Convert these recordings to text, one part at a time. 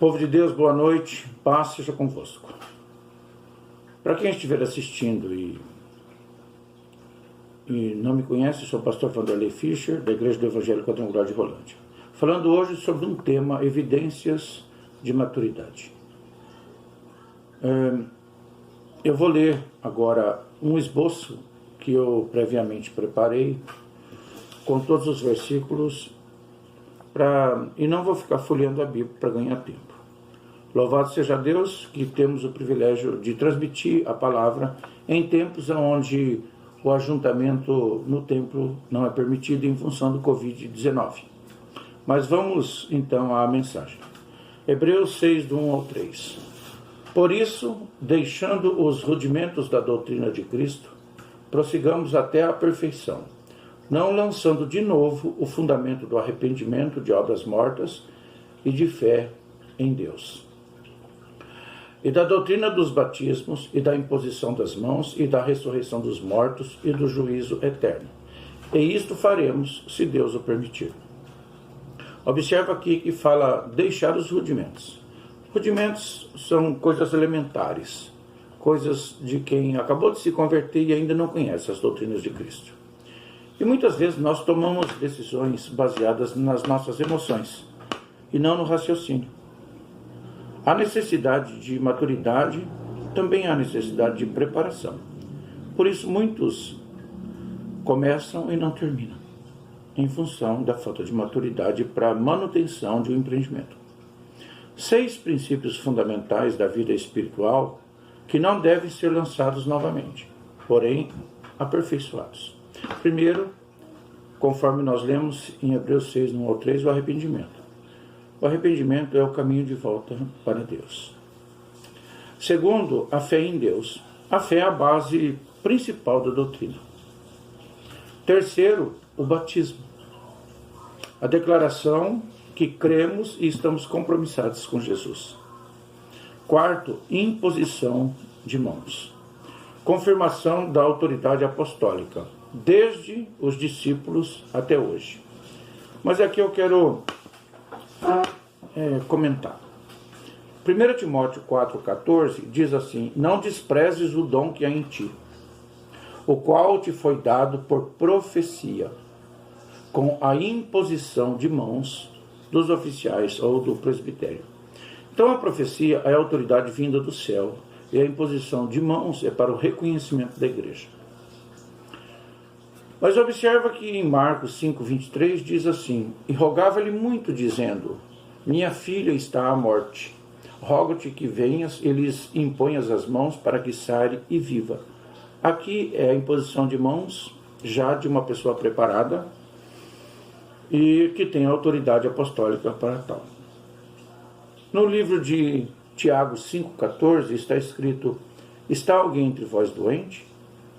Povo de Deus, boa noite, paz seja convosco. Para quem estiver assistindo e não me conhece, sou o pastor Vanderlei Fischer, da Igreja do Evangelho Quadrangular de Rolândia. Falando hoje sobre um tema, evidências de maturidade. Eu vou ler agora um esboço que eu previamente preparei, com todos os versículos, e não vou ficar folheando a Bíblia para ganhar tempo. Louvado seja Deus que temos o privilégio de transmitir a palavra em tempos onde o ajuntamento no templo não é permitido em função do Covid-19. Mas vamos então à mensagem. Hebreus 6, do 1 ao 3. Por isso, deixando os rudimentos da doutrina de Cristo, prossigamos até a perfeição, não lançando de novo o fundamento do arrependimento de obras mortas e de fé em Deus. E da doutrina dos batismos, e da imposição das mãos, e da ressurreição dos mortos, e do juízo eterno. E isto faremos, se Deus o permitir. Observa aqui que fala deixar os rudimentos. Rudimentos são coisas elementares, coisas de quem acabou de se converter e ainda não conhece as doutrinas de Cristo. E muitas vezes nós tomamos decisões baseadas nas nossas emoções, e não no raciocínio. Há necessidade de maturidade, também há necessidade de preparação. Por isso muitos começam e não terminam, em função da falta de maturidade para a manutenção de um empreendimento. 6 princípios fundamentais da vida espiritual que não devem ser lançados novamente, porém aperfeiçoados. Primeiro, conforme nós lemos em Hebreus 6, 1 ao 3, o arrependimento. O arrependimento é o caminho de volta para Deus. Segundo, a fé em Deus. A fé é a base principal da doutrina. Terceiro, o batismo. A declaração que cremos e estamos compromissados com Jesus. Quarto, imposição de mãos. Confirmação da autoridade apostólica, desde os discípulos até hoje. Mas aqui eu quero comentar. 1 Timóteo 4,14 diz assim: não desprezes o dom que há em ti, o qual te foi dado por profecia, com a imposição de mãos dos oficiais ou do presbitério. Então a profecia é a autoridade vinda do céu, e a imposição de mãos é para o reconhecimento da igreja. Mas observa que em Marcos 5,23 diz assim: e rogava-lhe muito, dizendo: minha filha está à morte, rogo-te que venhas e lhes imponhas as mãos para que sare e viva. Aqui é a imposição de mãos já de uma pessoa preparada e que tem autoridade apostólica para tal. No livro de Tiago 5,14 está escrito: está alguém entre vós doente?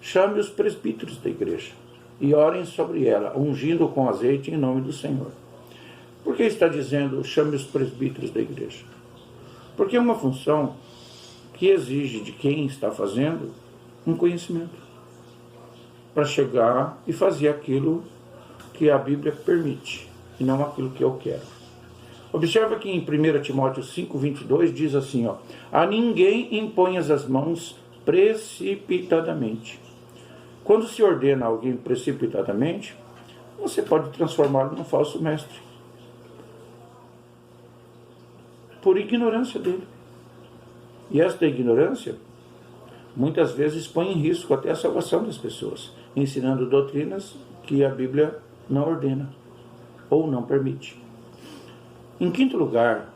Chame os presbíteros da igreja e orem sobre ela, ungindo com azeite em nome do Senhor. Por que está dizendo chame os presbíteros da igreja? Porque é uma função que exige de quem está fazendo um conhecimento para chegar e fazer aquilo que a Bíblia permite e não aquilo que eu quero. Observa que em 1 Timóteo 5,22 diz assim: a ninguém imponhas as mãos precipitadamente. Quando se ordena alguém precipitadamente, você pode transformá-lo num falso mestre, por ignorância dele. E esta ignorância, muitas vezes, põe em risco até a salvação das pessoas, ensinando doutrinas que a Bíblia não ordena ou não permite. Em quinto lugar,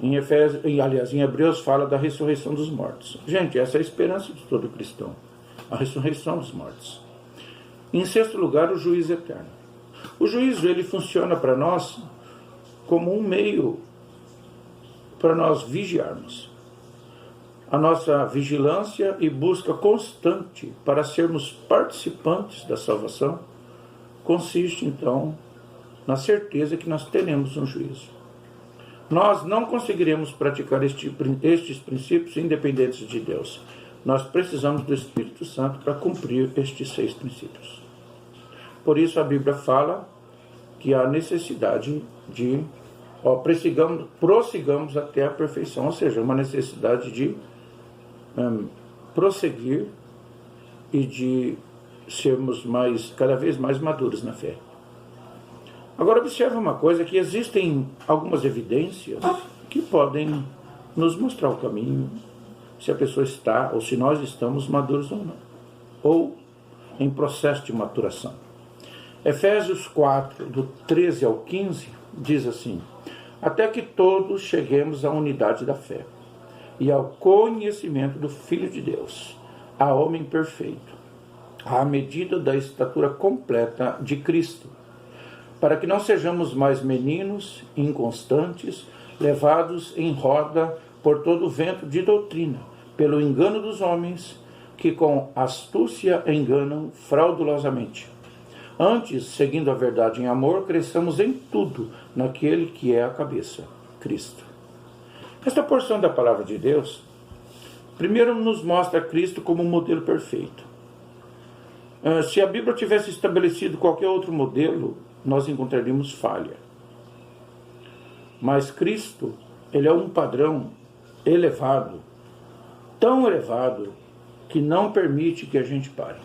em Hebreus fala da ressurreição dos mortos. Gente, essa é a esperança de todo cristão, a ressurreição dos mortos. Em sexto lugar, o juízo eterno. O juízo, ele funciona para nós como um meio para nós vigiarmos. A nossa vigilância e busca constante para sermos participantes da salvação consiste, então, na certeza que nós teremos um juízo. Nós não conseguiremos praticar estes princípios independentes de Deus. Nós precisamos do Espírito Santo para cumprir estes 6 princípios. Por isso a Bíblia fala que há necessidade de prossigamos até a perfeição, ou seja, uma necessidade de prosseguir e de sermos cada vez mais maduros na fé. Agora observe uma coisa, que existem algumas evidências que podem nos mostrar o caminho, se a pessoa está, ou se nós estamos maduros ou não, ou em processo de maturação. Efésios 4, do 13 ao 15, diz assim: até que todos cheguemos à unidade da fé e ao conhecimento do Filho de Deus, a homem perfeito, à medida da estatura completa de Cristo, para que não sejamos mais meninos inconstantes, levados em roda por todo o vento de doutrina, pelo engano dos homens, que com astúcia enganam fraudulosamente. Antes, seguindo a verdade em amor, cresçamos em tudo naquele que é a cabeça, Cristo. Esta porção da palavra de Deus, primeiro nos mostra Cristo como um modelo perfeito. Se a Bíblia tivesse estabelecido qualquer outro modelo, nós encontraríamos falha. Mas Cristo, ele é um padrão elevado, tão elevado, que não permite que a gente pare.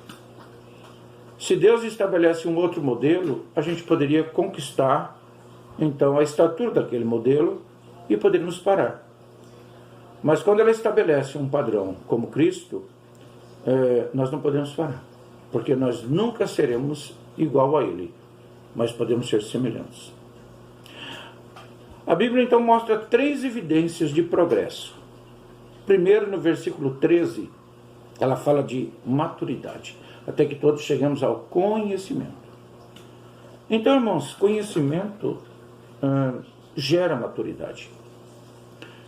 Se Deus estabelece um outro modelo, a gente poderia conquistar, então, a estatura daquele modelo e poderíamos parar. Mas quando ela estabelece um padrão como Cristo, nós não podemos parar, porque nós nunca seremos igual a Ele, mas podemos ser semelhantes. A Bíblia, então, mostra 3 evidências de progresso. Primeiro, no versículo 13, ela fala de maturidade, até que todos chegamos ao conhecimento. Então, irmãos, conhecimento gera maturidade.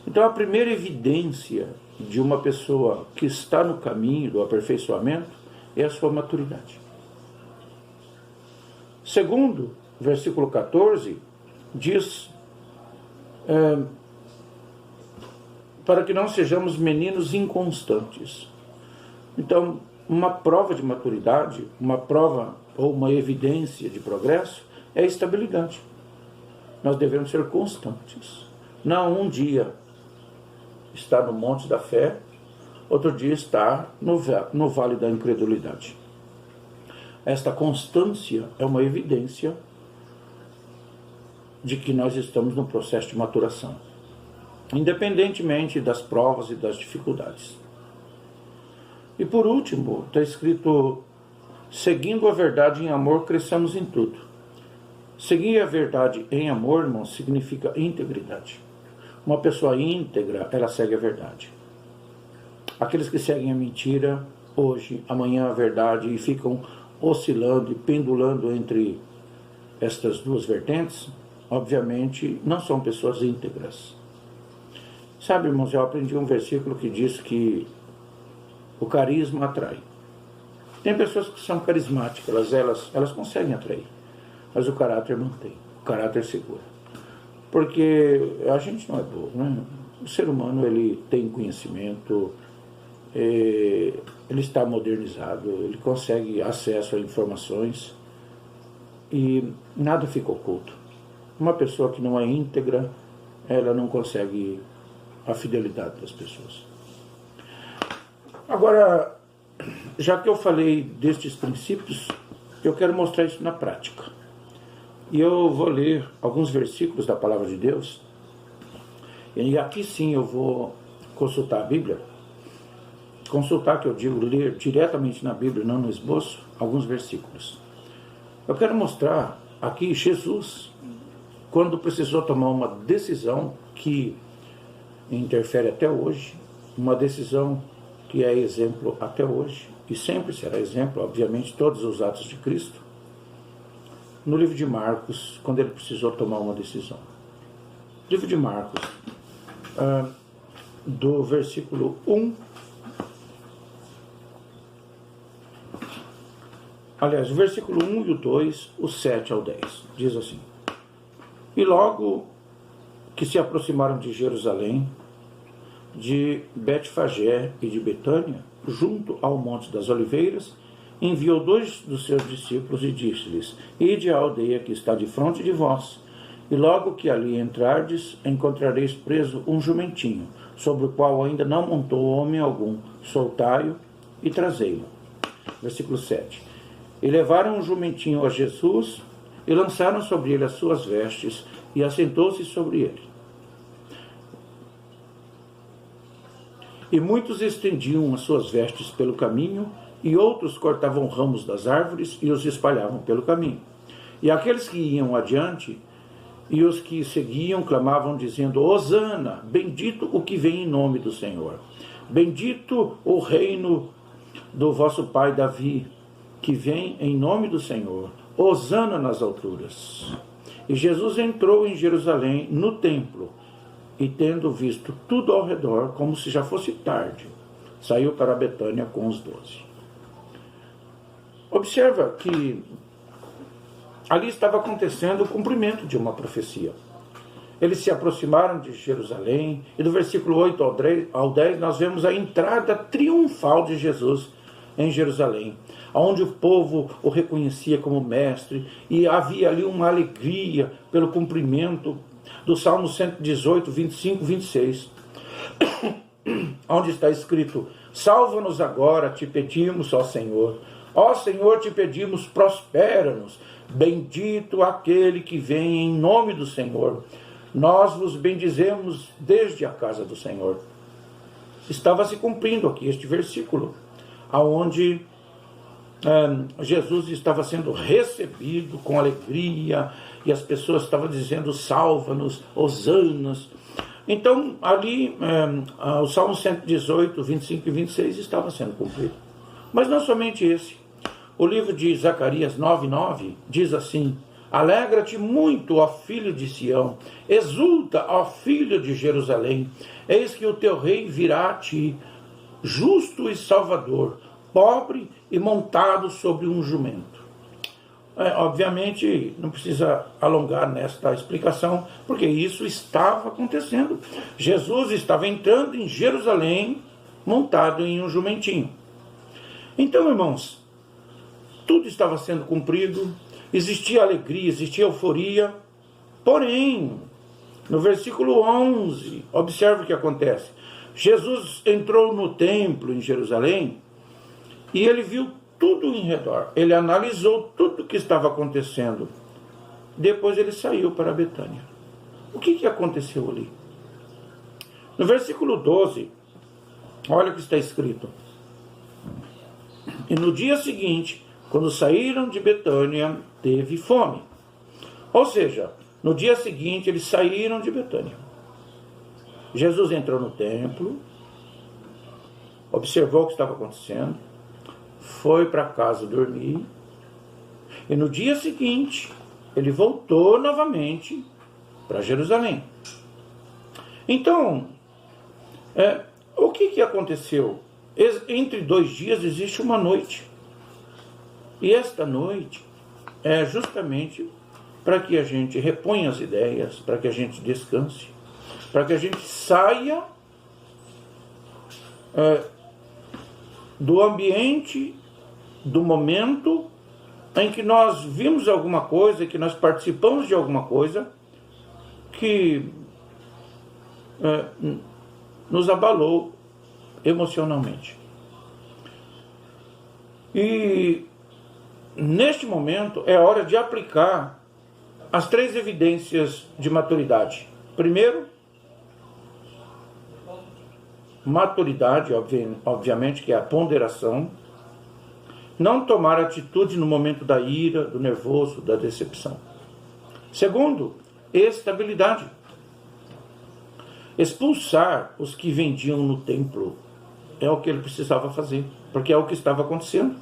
Então, a primeira evidência de uma pessoa que está no caminho do aperfeiçoamento é a sua maturidade. Segundo, versículo 14, diz: para que não sejamos meninos inconstantes. Então, uma prova de maturidade, uma prova ou uma evidência de progresso é a estabilidade. Nós devemos ser constantes. Não um dia estar no monte da fé, outro dia estar no vale da incredulidade. Esta constância é uma evidência de que nós estamos no processo de maturação, independentemente das provas e das dificuldades. E por último, está escrito: seguindo a verdade em amor, cresçamos em tudo. Seguir a verdade em amor, irmão, significa integridade. Uma pessoa íntegra, ela segue a verdade. Aqueles que seguem a mentira, hoje, amanhã a verdade, e ficam oscilando e pendulando entre estas duas vertentes, obviamente não são pessoas íntegras. Sabe, irmãos, eu aprendi um versículo que diz que o carisma atrai. Tem pessoas que são carismáticas, elas conseguem atrair, mas o caráter mantém, o caráter segura. Porque a gente não é bobo, né? O ser humano, ele tem conhecimento, ele está modernizado, ele consegue acesso a informações e nada fica oculto. Uma pessoa que não é íntegra, ela não consegue a fidelidade das pessoas. Agora, já que eu falei destes princípios, eu quero mostrar isso na prática. E eu vou ler alguns versículos da Palavra de Deus. E aqui sim eu vou consultar a Bíblia. Consultar, que eu digo, ler diretamente na Bíblia, não no esboço, alguns versículos. Eu quero mostrar aqui Jesus, quando precisou tomar uma decisão que interfere até hoje, uma decisão que é exemplo até hoje, e sempre será exemplo, obviamente, todos os atos de Cristo, no livro de Marcos, quando ele precisou tomar uma decisão. Livro de Marcos, do versículo 1, aliás, o versículo 1 e o 2, o 7 ao 10, diz assim: e logo que se aproximaram de Jerusalém, de Betfagé e de Betânia, junto ao Monte das Oliveiras, enviou 2 dos seus discípulos e disse-lhes: ide à aldeia que está defronte de vós, E logo que ali entrardes, encontrareis preso um jumentinho, sobre o qual ainda não montou homem algum. Soltai-o e trazei-o. Versículo 7. E levaram o jumentinho a Jesus, e lançaram sobre ele as suas vestes, e assentou-se sobre ele. E muitos estendiam as suas vestes pelo caminho, e outros cortavam ramos das árvores e os espalhavam pelo caminho. E aqueles que iam adiante e os que seguiam clamavam, dizendo: Hosana, bendito o que vem em nome do Senhor. Bendito o reino do vosso pai Davi, que vem em nome do Senhor. Hosana nas alturas. E Jesus entrou em Jerusalém, no templo, e tendo visto tudo ao redor, como se já fosse tarde, saiu para Betânia com os 12. Observa que ali estava acontecendo o cumprimento de uma profecia. Eles se aproximaram de Jerusalém, e do versículo 8 ao 10 nós vemos a entrada triunfal de Jesus em Jerusalém, onde o povo o reconhecia como mestre, e havia ali uma alegria pelo cumprimento do Salmo 118, 25, 26, onde está escrito: salva-nos agora, te pedimos, ó Senhor. Ó Senhor, te pedimos, prospera-nos. Bendito aquele que vem em nome do Senhor. Nós vos bendizemos desde a casa do Senhor. Estava se cumprindo aqui este versículo, aonde Jesus estava sendo recebido com alegria, e as pessoas estavam dizendo: salva-nos, hosanas. Então, ali, o Salmo 118, 25 e 26 estava sendo cumprido. Mas não somente esse. O livro de Zacarias 9:9 diz assim: alegra-te muito, ó filho de Sião, exulta, ó filho de Jerusalém, eis que o teu rei virá a ti, justo e salvador, pobre e montado sobre um jumento. Obviamente, não precisa alongar nesta explicação, porque isso estava acontecendo. Jesus estava entrando em Jerusalém, montado em um jumentinho. Então, irmãos, tudo estava sendo cumprido, existia alegria, existia euforia, porém, no versículo 11, observe o que acontece. Jesus entrou no templo em Jerusalém, e ele viu tudo em redor, ele analisou tudo o que estava acontecendo. Depois ele saiu para Betânia. O que aconteceu ali? No versículo 12, olha o que está escrito: e no dia seguinte, quando saíram de Betânia, teve fome. Ou seja, no dia seguinte eles saíram de Betânia. Jesus entrou no templo, observou o que estava acontecendo, foi para casa dormir, e no dia seguinte ele voltou novamente para Jerusalém. Então, o que aconteceu? Entre 2 dias existe uma noite. E esta noite é justamente para que a gente reponha as ideias, para que a gente descanse, para que a gente saia do ambiente, do momento em que nós vimos alguma coisa, que nós participamos de alguma coisa que nos abalou emocionalmente. E neste momento é hora de aplicar as 3 evidências de maturidade. Primeiro, maturidade, obviamente, que é a ponderação. Não tomar atitude no momento da ira, do nervoso, da decepção. Segundo, estabilidade. Expulsar os que vendiam no templo é o que ele precisava fazer, porque é o que estava acontecendo.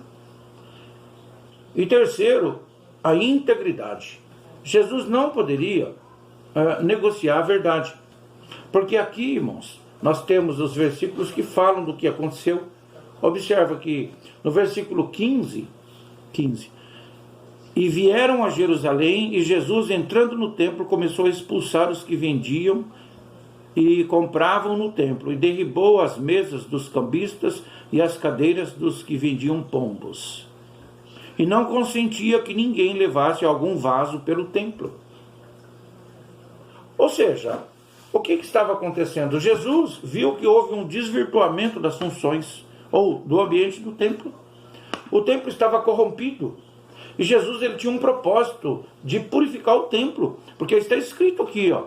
E terceiro, a integridade. Jesus não poderia negociar a verdade, porque aqui, irmãos, nós temos os versículos que falam do que aconteceu. Observa que no versículo 15, e vieram a Jerusalém, e Jesus, entrando no templo, começou a expulsar os que vendiam e compravam no templo, e derribou as mesas dos cambistas e as cadeiras dos que vendiam pombos. E não consentia que ninguém levasse algum vaso pelo templo. Ou seja, o que estava acontecendo? Jesus viu que houve um desvirtuamento das funções, ou do ambiente do templo. O templo estava corrompido. E Jesus ele tinha um propósito de purificar o templo. Porque está escrito aqui, ó,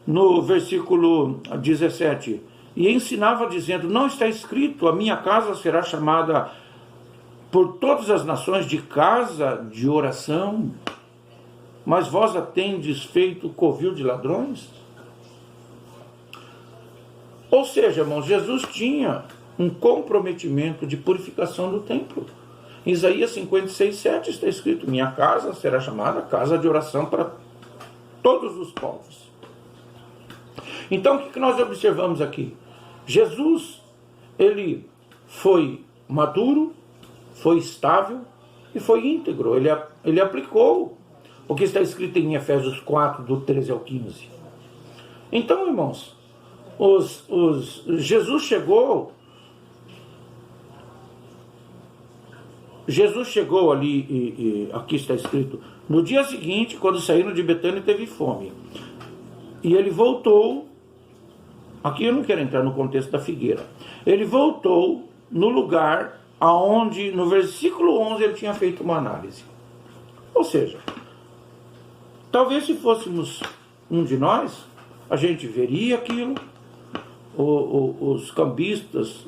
no versículo 17. E ensinava dizendo, não está escrito, a minha casa será chamada por todas as nações de casa de oração, mas vós a tendes feito covil de ladrões? Ou seja, irmãos, Jesus tinha um comprometimento de purificação do templo. Em Isaías 56:7 está escrito, minha casa será chamada casa de oração para todos os povos. Então, o que nós observamos aqui? Jesus, ele foi maduro, foi estável e foi íntegro. Ele aplicou o que está escrito em Efésios 4, do 13 ao 15. Então, irmãos, Jesus chegou ali, aqui está escrito, no dia seguinte, quando saíram de Betânia, teve fome. E ele voltou, aqui eu não quero entrar no contexto da figueira, ele voltou no lugar aonde, no versículo 11, ele tinha feito uma análise. Ou seja, talvez se fôssemos um de nós, a gente veria aquilo, os cambistas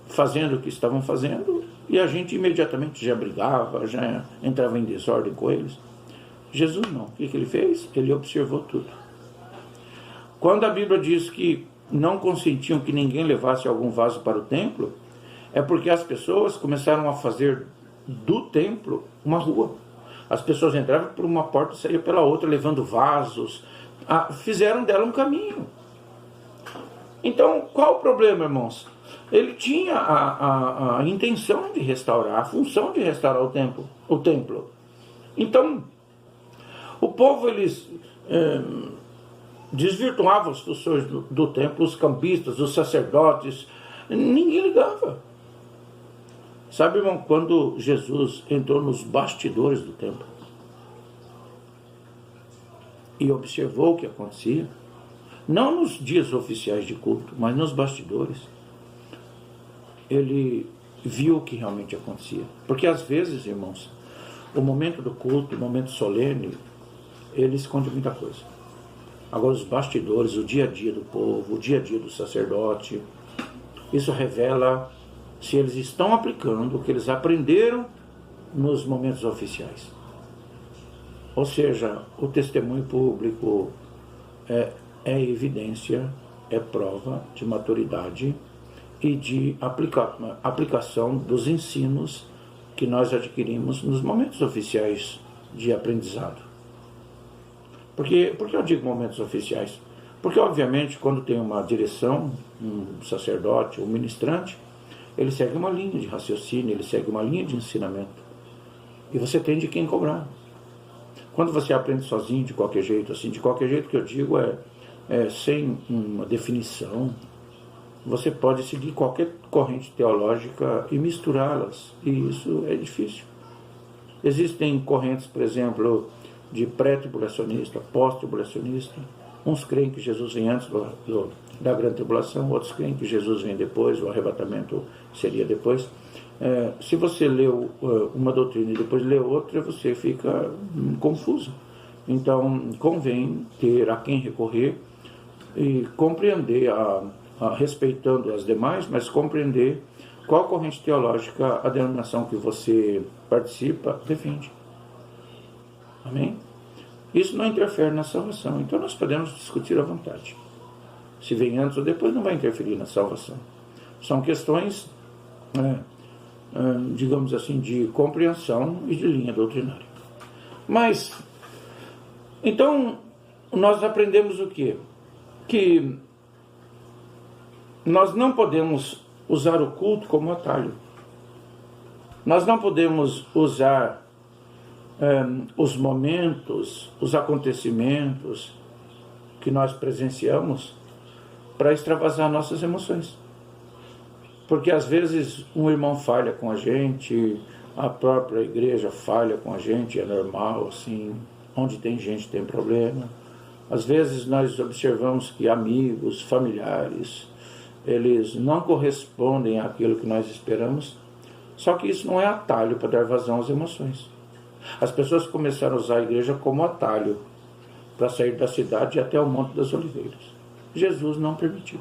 fazendo o que estavam fazendo, e a gente imediatamente já brigava, já entrava em desordem com eles. Jesus não. O que ele fez? Ele observou tudo. Quando a Bíblia diz que não consentiam que ninguém levasse algum vaso para o templo, é porque as pessoas começaram a fazer do templo uma rua. As pessoas entravam por uma porta e saíam pela outra, levando vasos. Fizeram dela um caminho. Então, qual o problema, irmãos? Ele tinha a intenção de restaurar, a função de restaurar o templo. Então, o povo, eles desvirtuavam as funções do templo, os campistas, os sacerdotes, ninguém ligava. Sabe, irmão, quando Jesus entrou nos bastidores do templo e observou o que acontecia, não nos dias oficiais de culto, mas nos bastidores, ele viu o que realmente acontecia. Porque às vezes, irmãos, o momento do culto, o momento solene, ele esconde muita coisa. Agora os bastidores, o dia a dia do povo, o dia a dia do sacerdote, isso revela se eles estão aplicando o que eles aprenderam nos momentos oficiais. Ou seja, o testemunho público é evidência, é prova de maturidade e de aplicação dos ensinos que nós adquirimos nos momentos oficiais de aprendizado. Por que eu digo momentos oficiais? Porque, obviamente, quando tem uma direção, um sacerdote, um ministrante, ele segue uma linha de raciocínio, ele segue uma linha de ensinamento. E você tem de quem cobrar. Quando você aprende sozinho, de qualquer jeito, assim, de qualquer jeito que eu digo sem uma definição, você pode seguir qualquer corrente teológica e misturá-las. E isso é difícil. Existem correntes, por exemplo, de pré-tribulacionista, pós-tribulacionista. Uns creem que Jesus vem antes da grande tribulação, outros creem que Jesus vem depois, o arrebatamento seria depois. Se você leu uma doutrina e depois lê outra, você fica confuso. Então, convém ter a quem recorrer e compreender, respeitando as demais, mas compreender qual corrente teológica a denominação que você participa defende. Amém? Isso não interfere na salvação, então nós podemos discutir à vontade. Se vem antes ou depois, não vai interferir na salvação. São questões, digamos assim, de compreensão e de linha doutrinária. Mas, então, nós aprendemos o quê? Que nós não podemos usar o culto como atalho. Nós não podemos usar os momentos, os acontecimentos que nós presenciamos para extravasar nossas emoções. Porque às vezes um irmão falha com a gente, a própria igreja falha com a gente, é normal, assim, onde tem gente tem problema. Às vezes nós observamos que amigos, familiares, eles não correspondem àquilo que nós esperamos, só que isso não é atalho para dar vazão às emoções. As pessoas começaram a usar a igreja como atalho para sair da cidade e até o Monte das Oliveiras. Jesus não permitiu.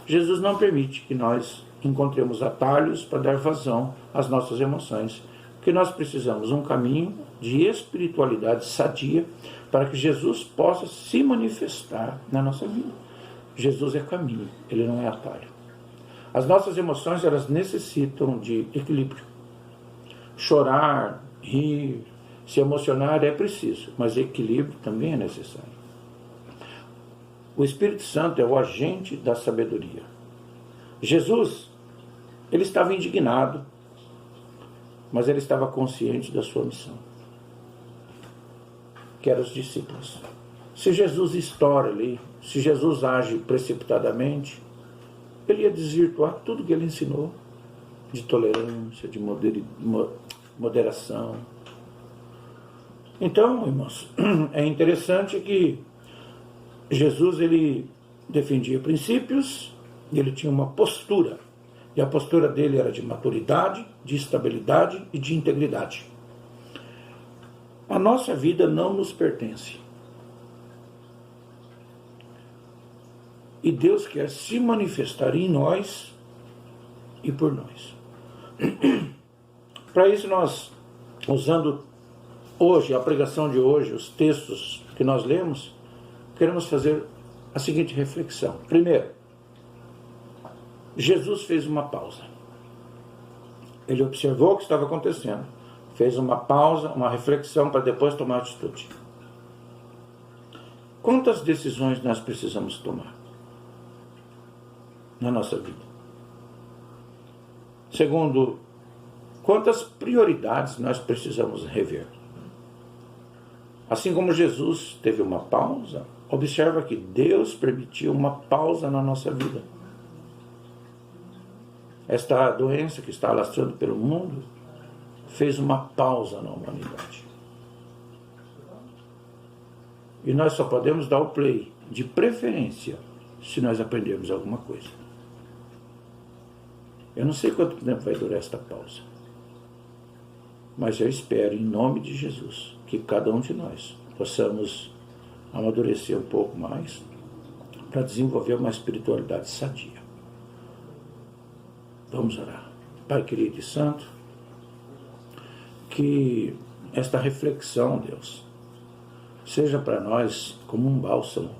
Jesus não permite que nós encontremos atalhos para dar vazão às nossas emoções, porque nós precisamos um caminho de espiritualidade sadia para que Jesus possa se manifestar na nossa vida. Jesus é caminho, ele não é atalho. As nossas emoções, elas necessitam de equilíbrio. Chorar, rir, se emocionar é preciso, mas equilíbrio também é necessário. O Espírito Santo é o agente da sabedoria. Jesus, ele estava indignado, mas ele estava consciente da sua missão, que eram os discípulos. Se Jesus estoura ali, se Jesus age precipitadamente, ele ia desvirtuar tudo que ele ensinou, de tolerância, de moderação. Então, irmãos, é interessante que Jesus, ele defendia princípios, ele tinha uma postura, e a postura dele era de maturidade, de estabilidade e de integridade. A nossa vida não nos pertence. E Deus quer se manifestar em nós e por nós. Para isso nós, usando hoje, a pregação de hoje, os textos que nós lemos, queremos fazer a seguinte reflexão. Primeiro, Jesus fez uma pausa. Ele observou o que estava acontecendo, fez uma pausa, uma reflexão para depois tomar atitude. Quantas decisões nós precisamos tomar na nossa vida? Segundo, quantas prioridades nós precisamos rever? Assim como Jesus teve uma pausa, observa que Deus permitiu uma pausa na nossa vida. Esta doença que está alastrando pelo mundo fez uma pausa na humanidade. E nós só podemos dar o play, de preferência, se nós aprendermos alguma coisa. Eu não sei quanto tempo vai durar esta pausa, mas eu espero, em nome de Jesus, que cada um de nós possamos amadurecer um pouco mais para desenvolver uma espiritualidade sadia. Vamos orar. Pai querido e santo, que esta reflexão, Deus, seja para nós como um bálsamo,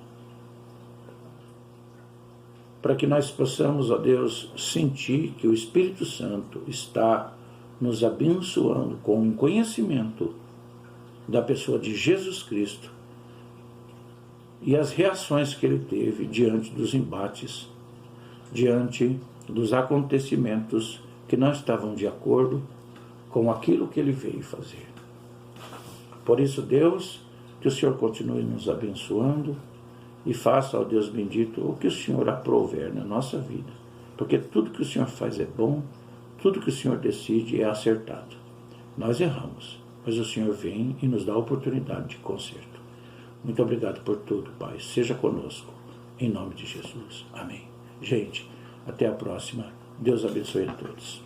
para que nós possamos, ó Deus, sentir que o Espírito Santo está nos abençoando com o conhecimento da pessoa de Jesus Cristo e as reações que ele teve diante dos embates, diante dos acontecimentos que não estavam de acordo com aquilo que ele veio fazer. Por isso, Deus, que o Senhor continue nos abençoando e faça, ó Deus bendito, o que o Senhor aprouver na nossa vida, porque tudo que o Senhor faz é bom, tudo que o Senhor decide é acertado. Nós erramos, mas o Senhor vem e nos dá a oportunidade de conserto. Muito obrigado por tudo, Pai. Seja conosco, em nome de Jesus. Amém. Gente, até a próxima. Deus abençoe a todos.